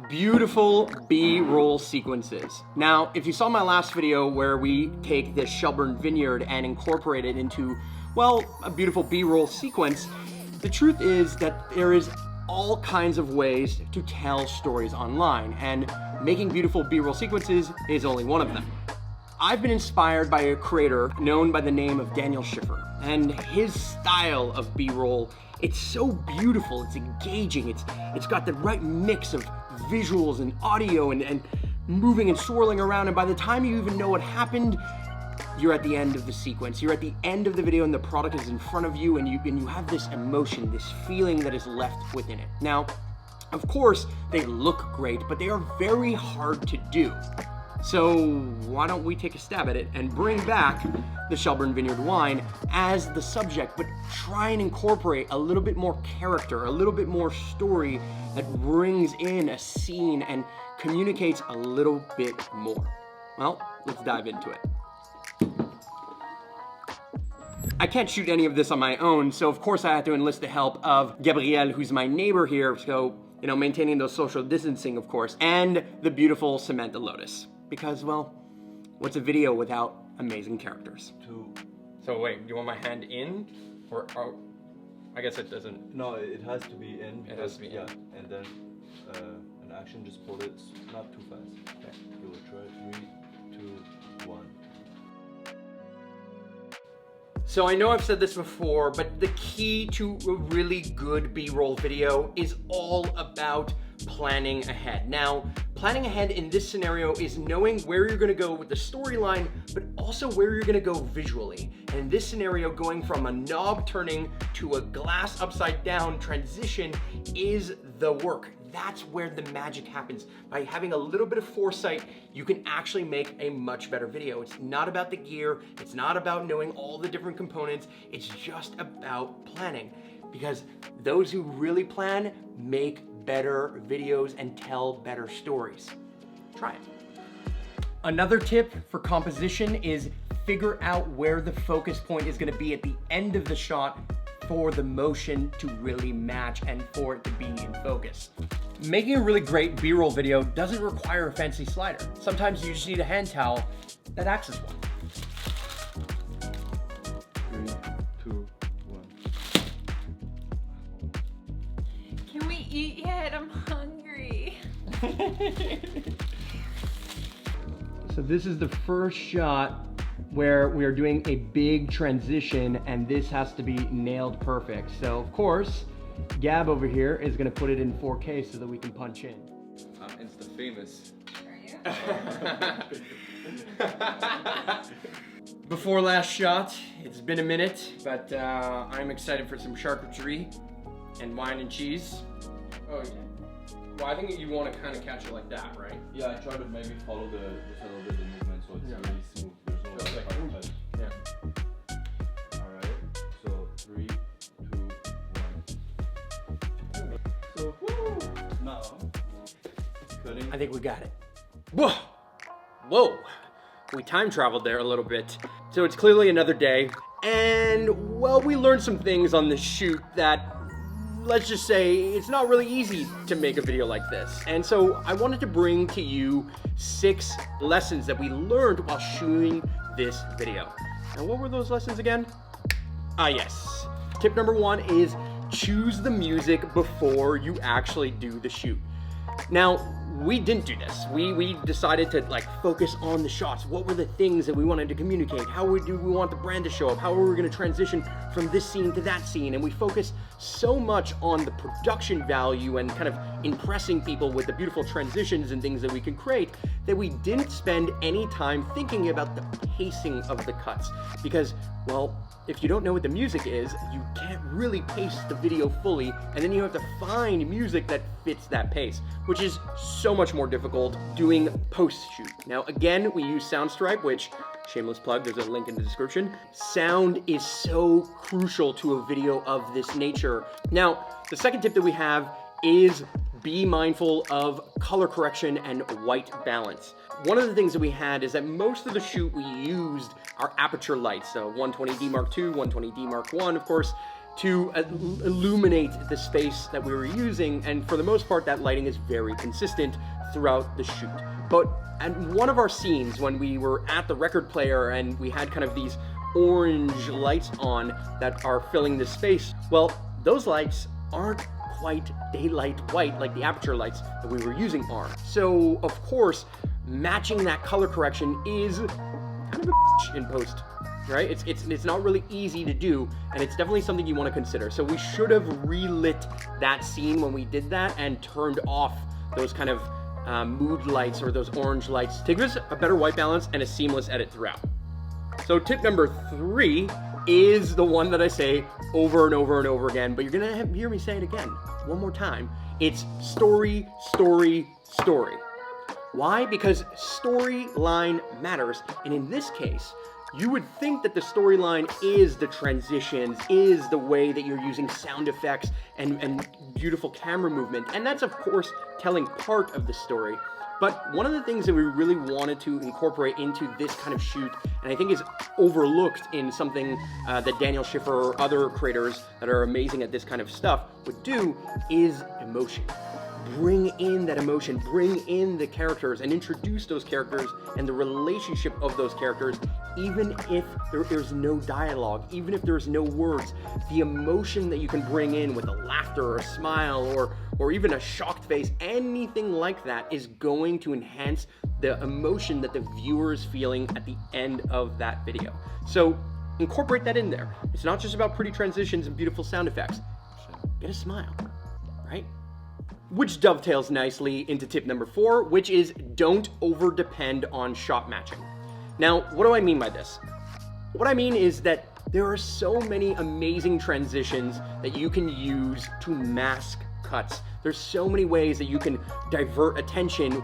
Beautiful B-roll sequences. Now, if you saw my last video where we take this Shelburne vineyard and incorporate it into, well, a beautiful B-roll sequence, the truth is that there is all kinds of ways to tell stories online, and making beautiful B-roll sequences is only one of them. I've been inspired by a creator known by the name of Daniel Schiffer, and his style of B-roll, it's so beautiful, it's engaging, it's got the right mix of visuals and audio and moving and swirling around, and by the time you even know what happened, you're at the end of the sequence. You're at the end of the video and the product is in front of you, and you have this emotion, this feeling that is left within it. Now, of course, they look great, but they are very hard to do. So why don't we take a stab at it and bring back the Shelburne Vineyard wine as the subject, but try and incorporate a little bit more character, a little bit more story that brings in a scene and communicates a little bit more. Well, let's dive into it. I can't shoot any of this on my own, so of course I had to enlist the help of Gabrielle, who's my neighbor here, so, you know, maintaining those social distancing, of course, and the beautiful Samantha Lotus. Because, well, what's a video without amazing characters? So wait, do you want my hand in? Or I guess it doesn't. No, it has to be in. It has to be in. Yeah, and then an action, just pull it, not too fast. Okay. You will try 3, 2, 1. So I know I've said this before, but the key to a really good B-roll video is all about planning ahead. Now, planning ahead in this scenario is knowing where you're gonna go with the storyline, but also where you're gonna go visually. And in this scenario, going from a knob turning to a glass upside down transition is the work. That's where the magic happens. By having a little bit of foresight, you can actually make a much better video. It's not about the gear, it's not about knowing all the different components, it's just about planning. Because those who really plan make better videos and tell better stories. Try it. Another tip for composition is figure out where the focus point is gonna be at the end of the shot for the motion to really match and for it to be in focus. Making a really great B-roll video doesn't require a fancy slider. Sometimes you just need a hand towel that acts as one. 3, 2, 1. Can we eat yet? I'm hungry. So this is the first shot where we are doing a big transition, and this has to be nailed perfect. So of course, Gab over here is gonna put it in 4K so that we can punch in. I'm Insta famous. Are you? Before last shot, it's been a minute, but I'm excited for some charcuterie and wine and cheese. Oh yeah. Well, I think you want to kind of catch it like that, right? Yeah, I try to maybe follow just a little bit the movement so it's really smooth. There's no hard touch. Yeah. Alright, so 3, 2, 1. So, woo! Now, cutting. I think we got it. Whoa! Whoa! We time traveled there a little bit. So it's clearly another day, and well, we learned some things on this shoot that, let's just say, it's not really easy to make a video like this. And so I wanted to bring to you 6 lessons that we learned while shooting this video. And what were those lessons again? Ah yes. Tip number 1 is choose the music before you actually do the shoot. Now, we didn't do this. We decided to like focus on the shots. What were the things that we wanted to communicate? How do we want the brand to show up? How were we gonna transition from this scene to that scene? And we focused so much on the production value and kind of impressing people with the beautiful transitions and things that we can create that we didn't spend any time thinking about the pacing of the cuts. Because Well, if you don't know what the music is, you can't really pace the video fully, and then you have to find music that fits that pace, which is so much more difficult doing post-shoot. Now, again, we use Soundstripe, which, shameless plug, there's a link in the description. Sound is so crucial to a video of this nature. Now, the second tip that we have is be mindful of color correction and white balance. One of the things that we had is that most of the shoot we used our aperture lights, so 120D Mark II, 120D Mark I, of course, to illuminate the space that we were using, and for the most part, that lighting is very consistent throughout the shoot. But at one of our scenes, when we were at the record player and we had kind of these orange lights on that are filling the space, well, those lights aren't quite daylight white like the aperture lights that we were using are. So, of course, matching that color correction is kind of a in post, right? It's not really easy to do, and it's definitely something you want to consider. So we should have relit that scene when we did that and turned off those kind of mood lights or those orange lights to give us a better white balance and a seamless edit throughout. So tip number 3 is the one that I say over and over and over again, but you're gonna hear me say it again one more time. It's story, story, story. Why? Because storyline matters, and in this case, you would think that the storyline is the transitions, is the way that you're using sound effects and beautiful camera movement, and that's of course telling part of the story. But one of the things that we really wanted to incorporate into this kind of shoot, and I think is overlooked in something that Daniel Schiffer or other creators that are amazing at this kind of stuff would do, is emotion. Bring in that emotion, bring in the characters and introduce those characters and the relationship of those characters, even if there's no dialogue, even if there's no words. The emotion that you can bring in with a laughter or a smile or even a shocked face, anything like that is going to enhance the emotion that the viewer is feeling at the end of that video. So incorporate that in there. It's not just about pretty transitions and beautiful sound effects. Get a smile, right? Which dovetails nicely into tip number 4, which is don't over depend on shot matching. Now, what do I mean by this? What I mean is that there are so many amazing transitions that you can use to mask cuts. There's so many ways that you can divert attention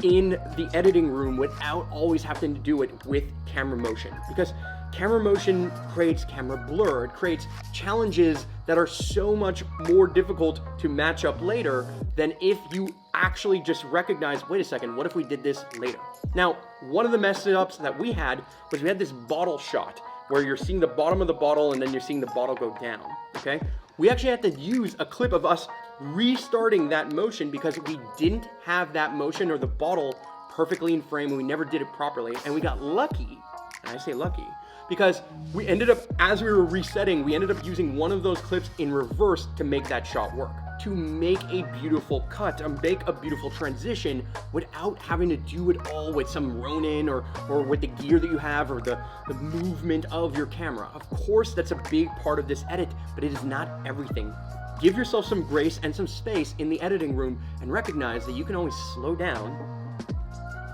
in the editing room without always having to do it with camera motion, because camera motion creates camera blur. It creates challenges that are so much more difficult to match up later than if you actually just recognize, wait a second, what if we did this later? Now, one of the mess ups that we had was we had this bottle shot where you're seeing the bottom of the bottle and then you're seeing the bottle go down, okay? We actually had to use a clip of us restarting that motion because we didn't have that motion or the bottle perfectly in frame and we never did it properly, and we got lucky, and I say lucky, because we ended up, as we were resetting, we ended up using one of those clips in reverse to make that shot work, to make a beautiful cut, to make a beautiful transition without having to do it all with some Ronin or with the gear that you have or the movement of your camera. Of course, that's a big part of this edit, but it is not everything. Give yourself some grace and some space in the editing room and recognize that you can always slow down,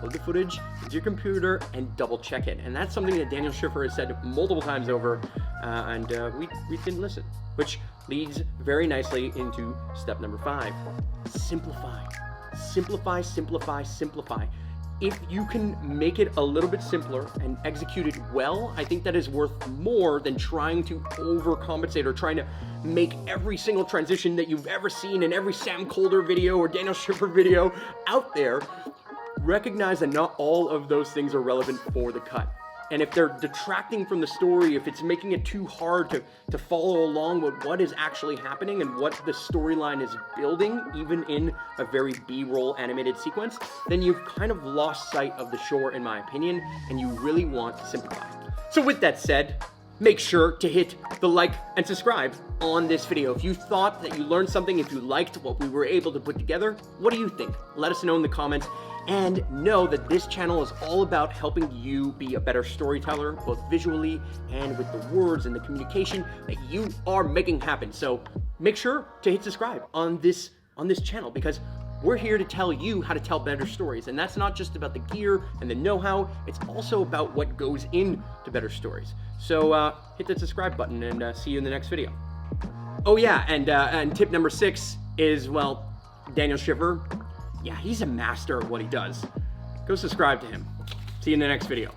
load the footage into your computer, and double check it. And that's something that Daniel Schiffer has said multiple times over, and we didn't listen. Which leads very nicely into step number 5. Simplify. Simplify, simplify, simplify. If you can make it a little bit simpler and execute it well, I think that is worth more than trying to overcompensate or trying to make every single transition that you've ever seen in every Sam Colder video or Daniel Schiffer video out there. Recognize that not all of those things are relevant for the cut. And if they're detracting from the story, if it's making it too hard to follow along with what is actually happening and what the storyline is building, even in a very B-roll animated sequence, then you've kind of lost sight of the shore, in my opinion, and you really want to simplify. So with that said, make sure to hit the like and subscribe on this video. If you thought that you learned something, if you liked what we were able to put together, what do you think? Let us know in the comments. And know that this channel is all about helping you be a better storyteller, both visually and with the words and the communication that you are making happen. So make sure to hit subscribe on this channel, because we're here to tell you how to tell better stories. And that's not just about the gear and the know-how, it's also about what goes into better stories. So hit the subscribe button and see you in the next video. Oh yeah, and tip number 6 is, well, Daniel Schiffer. Yeah, he's a master at what he does. Go subscribe to him. See you in the next video.